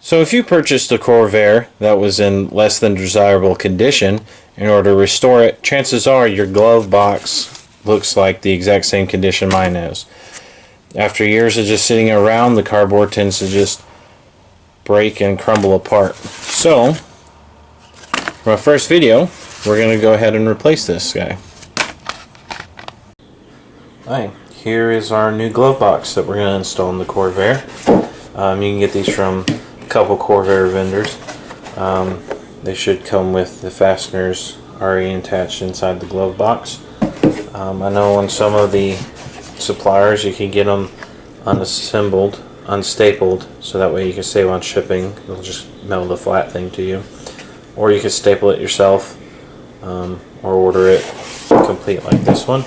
So if you purchased a Corvair that was in less than desirable condition, in order to restore it, chances are your glove box looks like the exact same condition mine is. After years of just sitting around, the cardboard tends to just break and crumble apart. So, for our first video, we're going to go ahead and replace this guy. Alright, here is our new glove box that we're going to install in the Corvair. You can get these from a couple Corvair vendors. They should come with the fasteners already attached inside the glove box. I know on some of the suppliers you can get them unassembled, unstapled, so that way you can save on shipping. It'll just mail the flat thing to you. Or you can staple it yourself, or order it complete like this one.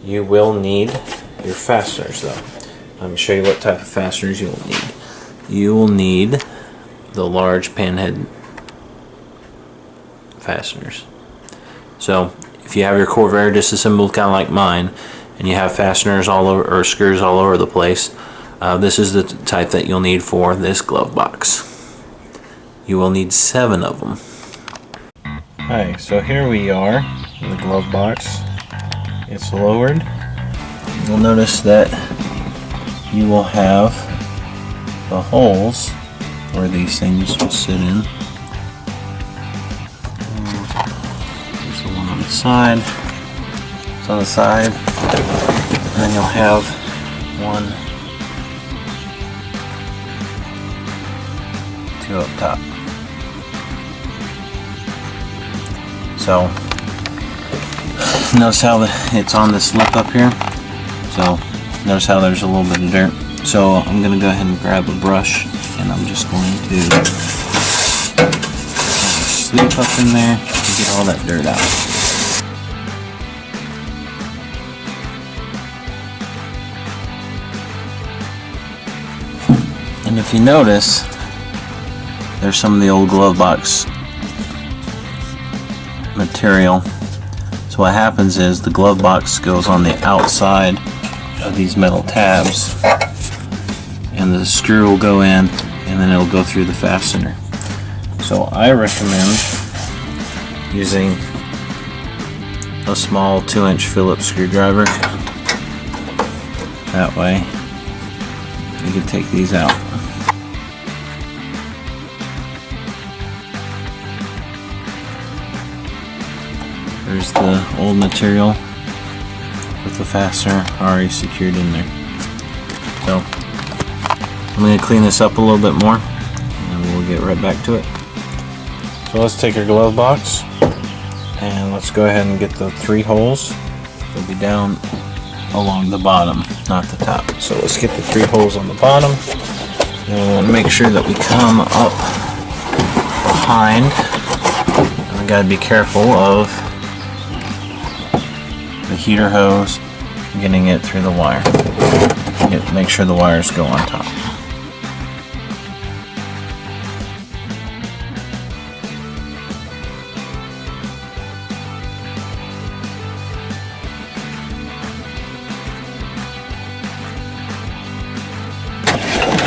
You will need your fasteners though. Let me show you what type of fasteners you will need. You will need the large panhead fasteners. So if you have your Corvair disassembled kind of like mine, and you have fasteners all over, or screws all over the place, this is the type that you'll need for this glove box. You will need 7 of them. Alright, so here we are in the glove box. It's lowered. You'll notice that you will have the holes where these things will sit in. There's the one on the side. It's on the side. And then you'll have one, 2 up top. So notice how it's on this lip up here. So notice how there's a little bit of dirt. So I'm going to go ahead and grab a brush, and I'm just going to sweep up in there and get all that dirt out. And if you notice, there's some of the old glove box material. So what happens is the glove box goes on the outside of these metal tabs, and the screw will go in, and then it'll go through the fastener. So I recommend using a small 2-inch Phillips screwdriver. That way you can take these out. There's the old material with the fastener already secured in there. So I'm going to clean this up a little bit more, and we'll get right back to it. So let's take our glove box, and let's go ahead and get the 3 holes. They'll be down along the bottom, not the top. So let's get the 3 holes on the bottom, and we want to make sure that we come up behind, and we got to be careful of the heater hose, getting it through the wire. Make sure the wires go on top.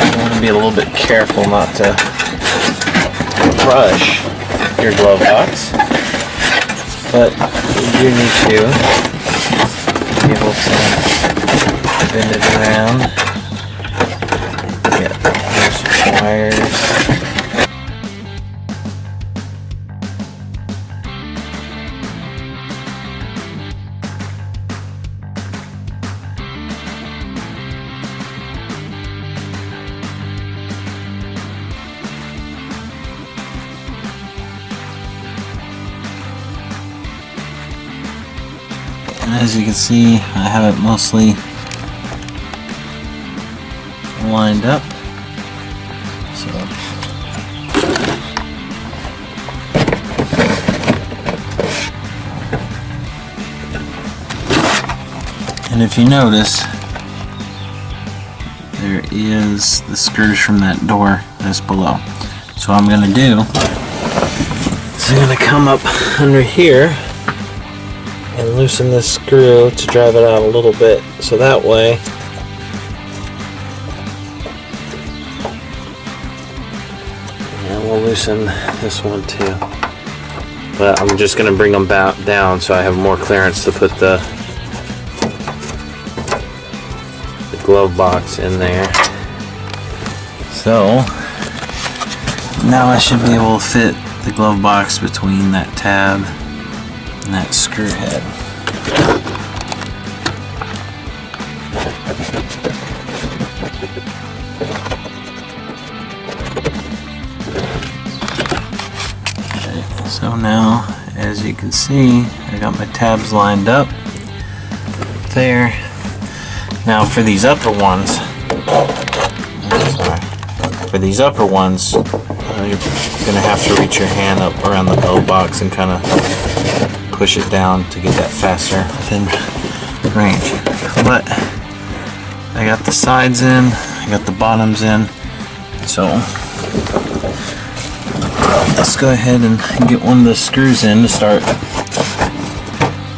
You want to be a little bit careful not to crush your glove box, but you do need to be able to bend it around, get those wires. And as you can see, I have it mostly lined up. So and if you notice, there is the screws from that door that's below. So what I'm going to do is I'm going to come up under here and loosen this screw to drive it out a little bit, so that way And we'll loosen this one too. But I'm just going to bring them down so I have more clearance to put the glove box in there. So now I should be able to fit the glove box between that tab and that screw head. Okay, so now, as you can see, I got my tabs lined up there. Now for these upper ones, you're gonna have to reach your hand up around the glove box and kind of push it down to get that faster within range. But I got the sides in, I got the bottoms in, so let's go ahead and get one of the screws in to start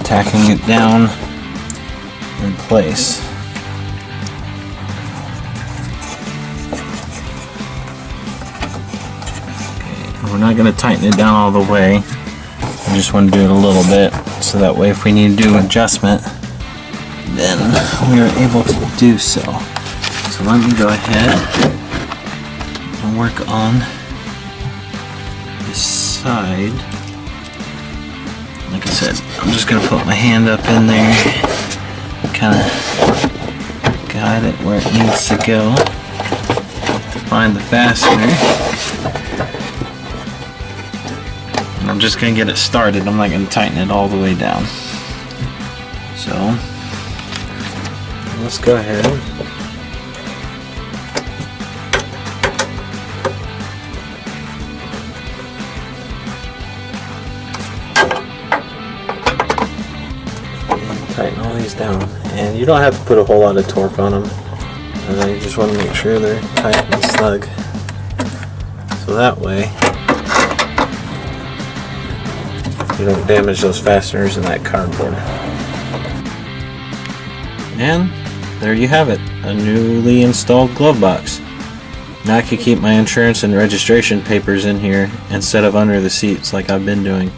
tacking it down in place. We're not going to tighten it down all the way. I just want to do it a little bit so that way if we need to do adjustment, then we are able to do so. So let me go ahead and work on this side. Like I said, I'm just going to put my hand up in there, kind of guide it where it needs to go to find the fastener. I'm just going to get it started. I'm not going to tighten it all the way down. So let's go ahead. And tighten all these down. And you don't have to put a whole lot of torque on them. And you just want to make sure they're tight and snug. So that way you don't damage those fasteners in that cardboard. And there you have it, a newly installed glove box. Now I can keep my insurance and registration papers in here instead of under the seats like I've been doing.